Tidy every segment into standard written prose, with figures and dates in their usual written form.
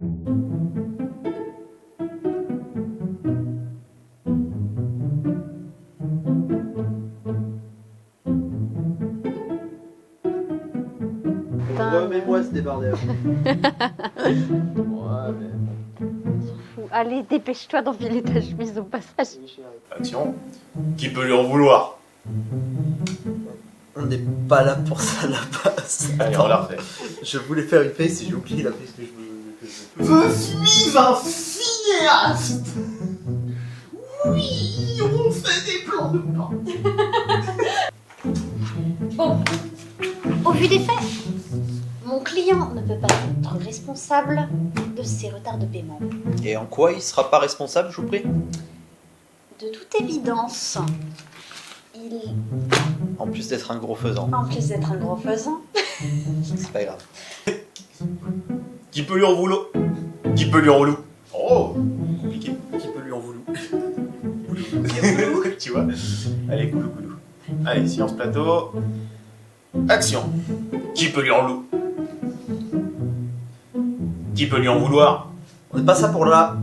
Remets-moi ce débardeur. Ouais, mais... Allez, dépêche-toi d'enfiler ta chemise au passage. Action. Qui peut lui en vouloir? On n'est pas là pour ça à la base. Allez, on la refait. Je voulais faire une face et j'ai oublié la face que je Je suis un cinéaste. Oui, on fait des plans de plan. Bon, au vu des faits, mon client ne peut pas être responsable de ses retards de paiement. Et en quoi il sera pas responsable, je vous prie? De toute évidence, il... En plus d'être un gros faisant. En plus d'être un gros faisant, C'est pas grave. Qui peut lui en vouloir? Qui peut lui en vouloir? Oh, compliqué. Qui peut lui en vouloir? Tu vois? Allez, coulou coulou. Allez, silence plateau. Action. Qui peut lui en vouloir? Qui peut lui en vouloir? On n'est pas ça pour là.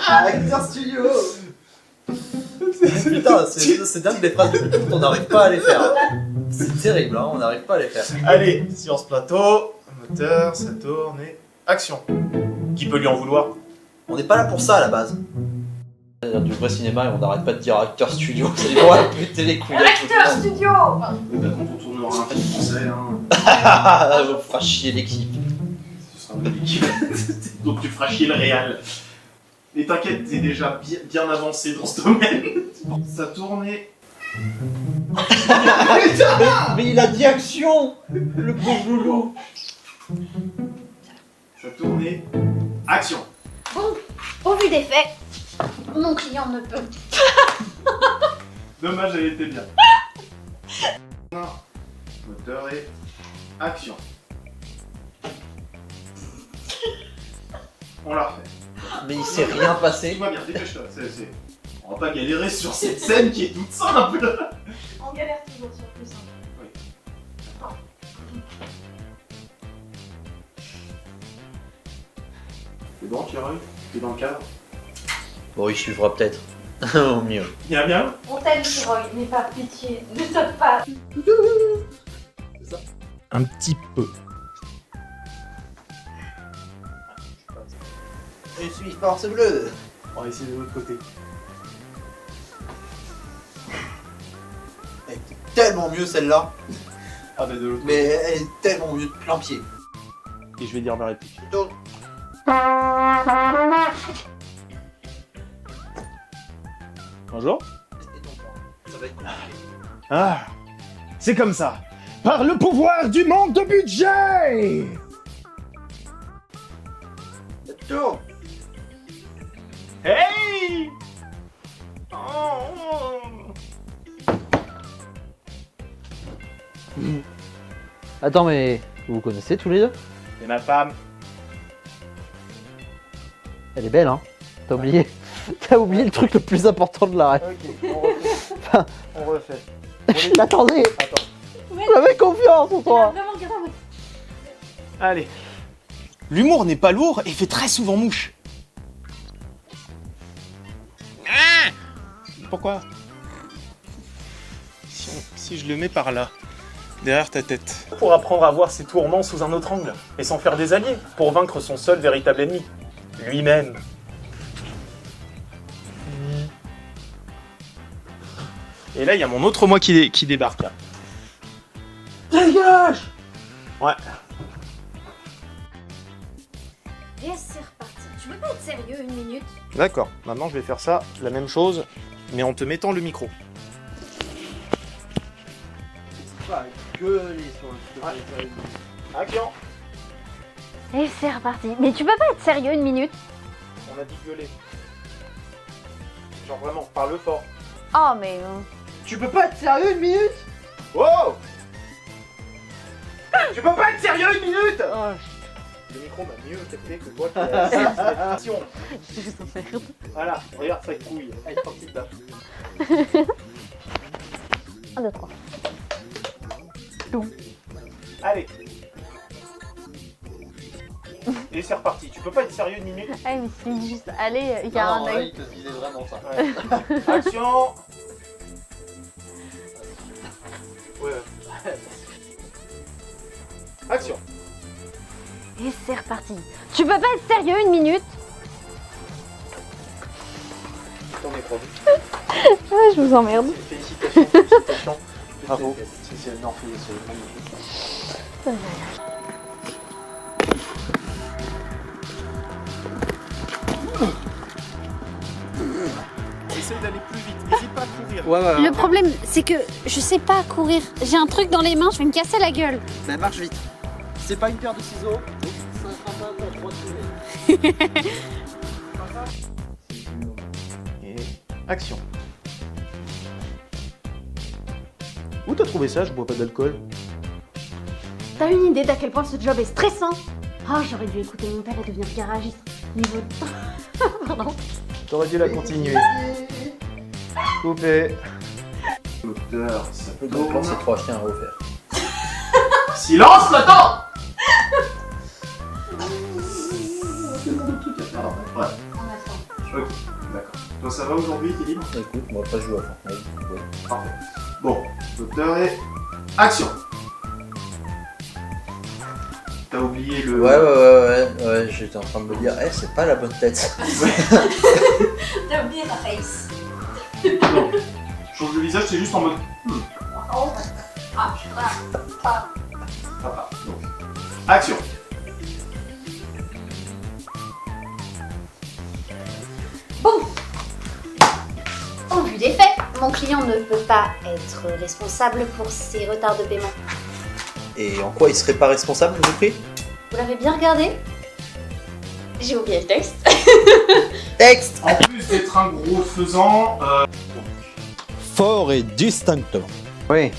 Acteur Studio. Putain, c'est dingue les phrases de pute, on n'arrive pas à les faire. C'est terrible, hein, on n'arrive pas à les faire. Allez, silence plateau. Moteur, ça tourne et... Action. Qui peut lui en vouloir? On n'est pas là pour ça à la base. C'est-à-dire du vrai cinéma et on n'arrête pas de dire acteur studio. C'est les droits à péter les couilles. acteur studio. Oui, bah quand on tournera un film français, hein, On fera chier l'équipe. ce sera notre équipe. Donc tu feras chier le réal. Mais t'inquiète, t'es déjà bien avancé dans ce domaine. Ça tourne et... Mais il a dit action. Le pauvre loulou. Ça tourne et... Action. Bon, au vu des faits, mon client ne peut... Dommage, elle était bien. Moteur et... Action. On la refait. Mais il s'est rien passé. Tout va bien, dépêche-toi. On va pas galérer sur cette scène qui est toute simple. On galère toujours sur plus simple. C'est bon, Thierry? T'es dans le cadre? Bon, il suivra peut-être. Au mieux. Bien, bien. On t'aime, Tiroy, mais par pitié, ne saute pas. Un petit peu. Je suis force bleue. On va essayer de l'autre côté. Elle est tellement mieux celle-là. Ah bah de l'autre Mais elle est tellement mieux de plein pied. côté. Et je vais dire ma réplique. Donc, Bonjour. ça va être compliqué. Ah, c'est comme ça. Par le pouvoir du manque de budget. Tourne. Hey. Oh. Attends, mais vous vous connaissez tous les deux? C'est ma femme. Elle est belle, hein? T'as oublié... T'as oublié le truc le plus important de la rêve. Ok, on refait. On refait. Attendez! Attends. J'avais confiance en toi! Allez. L'humour n'est pas lourd et fait très souvent mouche. Ah. Pourquoi? Si je le mets par là, derrière ta tête. Pour apprendre à voir ses tourments sous un autre angle et s'en faire des alliés pour vaincre son seul véritable ennemi, lui-même. Et là, il y a mon autre moi qui débarque là. Dégage. Ouais. Yes, c'est reparti. Tu peux pas être sérieux une minute? D'accord, maintenant je vais faire ça, la même chose, mais en te mettant le micro. Pas gueuler sur le truc. Action. Et c'est reparti. Mais tu peux pas être sérieux une minute? On a dit gueuler. Genre vraiment, parle fort. Oh, mais... Tu peux pas être sérieux une minute? Wow. Tu peux pas être sérieux une minute. Le micro m'a mieux capté que toi qui as cette action. Voilà, regarde sa couille. Elle est sortie de là. 1, 2, 3. Allez. Et c'est reparti. Tu peux pas être sérieux une minute? Ah, mais c'est juste, allez, il y a un œil. il te disait vraiment ça. Ouais. Action. Ouais. Action. Et c'est reparti. Tu peux pas être sérieux une minute? T'en es promis. Ah, je vous emmerde. Félicitations, félicitations. Bravo. C'est magnifique. Essaye d'aller plus vite, n'hésite pas à courir. Ouais. Le problème, c'est que je sais pas courir. J'ai un truc dans les mains, je vais me casser la gueule. Bah marche vite. C'est pas une paire de ciseaux, donc ça sera pas ta droite soulevée. Et action. Où t'as trouvé ça? Je bois pas d'alcool. T'as une idée d'à quel point ce job est stressant? Oh, j'aurais dû écouter mon père et devenir garagiste. Niveau de temps. Pardon. T'aurais dû la continuer. Coupé. Moteur, ça peut Le plan, c'est pour acheter un refaire. Silence maintenant. Ouais. Ok, d'accord. Toi ça va aujourd'hui, t'es libre? Écoute, moi pas jouer à Fortnite. Ouais. Parfait. Bon, moteur et action. T'as oublié le... Ouais, j'étais en train de me dire, c'est pas la bonne tête. T'as oublié ta face. Non. Change de visage, c'est juste en mode... Papa. Donc, action. Au vu des faits, mon client ne peut pas être responsable pour ses retards de paiement. Et en quoi il serait pas responsable, je vous prie? Vous l'avez bien regardé? J'ai oublié le texte. Texte En plus d'être un gros faisant, fort et distinctement. Oui.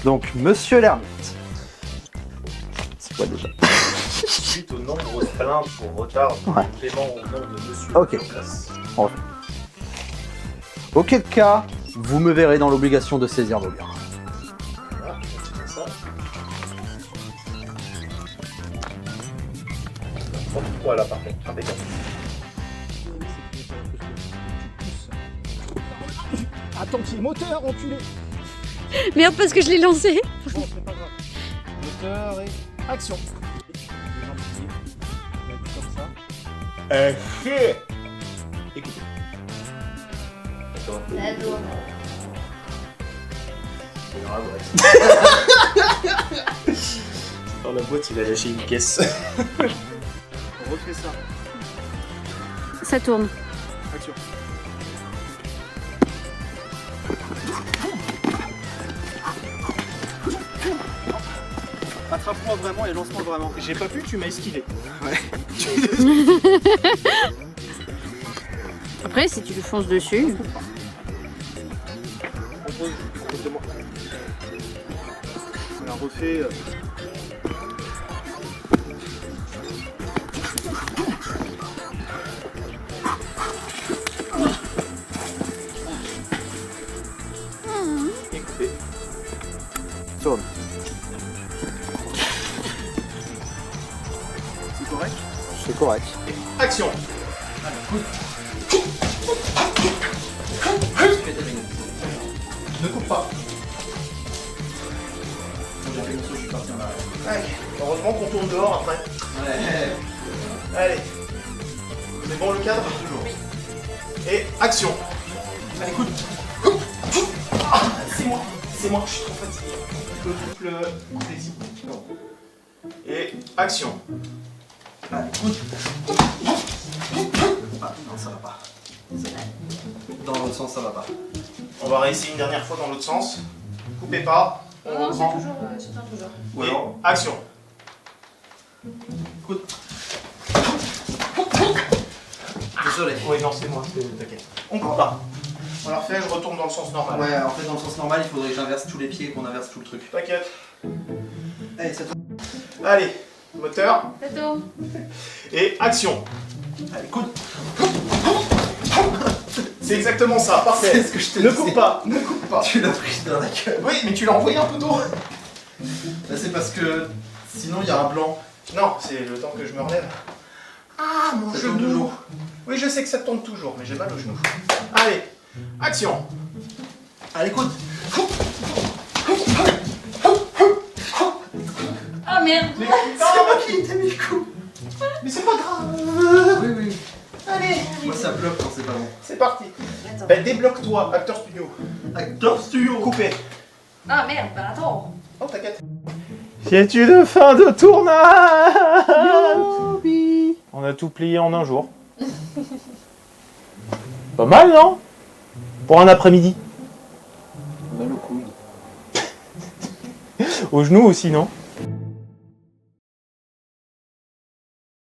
Donc, monsieur l'ermite. C'est quoi déjà? Suite aux nombreuses plaintes pour retard Ouais. de paiement au nom de monsieur. Ok. Douglas. Auquel cas, vous me verrez dans l'obligation de saisir vos biens. Voilà, on tient ça. Voilà, parfait. Impeccable. Attends, petit moteur, enculé. Merde, parce que je l'ai lancé. Bon, c'est pas grave. Moteur et action. Les gens qui disent, comme ça. Écoutez. Dans la boîte, il a lâché une caisse. On refait ça. Ça tourne. Action. Attrape-moi vraiment et lance-moi vraiment. J'ai pas pu, tu m'as esquivé. Après, si tu lui fonces dessus. Propose-moi. On l'a refait. Écoutez. Tourne. C'est correct? C'est correct. Action. ne coupe pas. J'ai fait une sauce, je suis parti en arrière. Allez, heureusement qu'on tourne dehors après. Ouais. Allez. C'est bon le cadre? Toujours. Et action. Allez, écoute. Ah, c'est moi, je suis trop fatigué. Le couple ici. Et action. Allez, écoute. Ah, non, ça va pas. Dans l'autre sens, ça va pas. On va réessayer une dernière fois dans l'autre sens. Coupez pas. On reprend. Ou Et alors, action. écoute. Désolé. Oui, non, c'est moi, t'inquiète. On coupe pas. On la refait, je retourne dans le sens normal. Ouais, en fait, dans le sens normal, il faudrait que j'inverse tous les pieds et qu'on inverse tout le truc. T'inquiète. Allez, ça tourne. Allez, moteur. Ça tourne. Et action. Allez, écoute. C'est exactement ça, parfait. C'est ce que je te Ne disais. coupe pas, ne coupe pas. Tu l'as pris dans la gueule. Oui, mais tu l'as envoyé un peu d'eau. Là, c'est parce que sinon, il y a un blanc. Non, c'est le temps que je me relève. Ah, mon Ça tourne genou. toujours. Oui, je sais que ça tombe toujours, mais j'ai mal au genou. Allez, action. Allez, écoute. Ah merde. Mais non, Rocky, t'as mis le coup. Mais c'est pas grave. Oui, oui. Allez, Moi, ça bloque quand c'est pas bon. c'est parti. Attends. Ben, débloque-toi, Acteur Studio. Acteur studio. Coupé. Ah merde, bah attends. Oh, t'inquiète. C'est une fin de tournage. On a tout plié en un jour. Pas mal, non? Pour un après-midi. Mal au couille. Au genou aussi, non?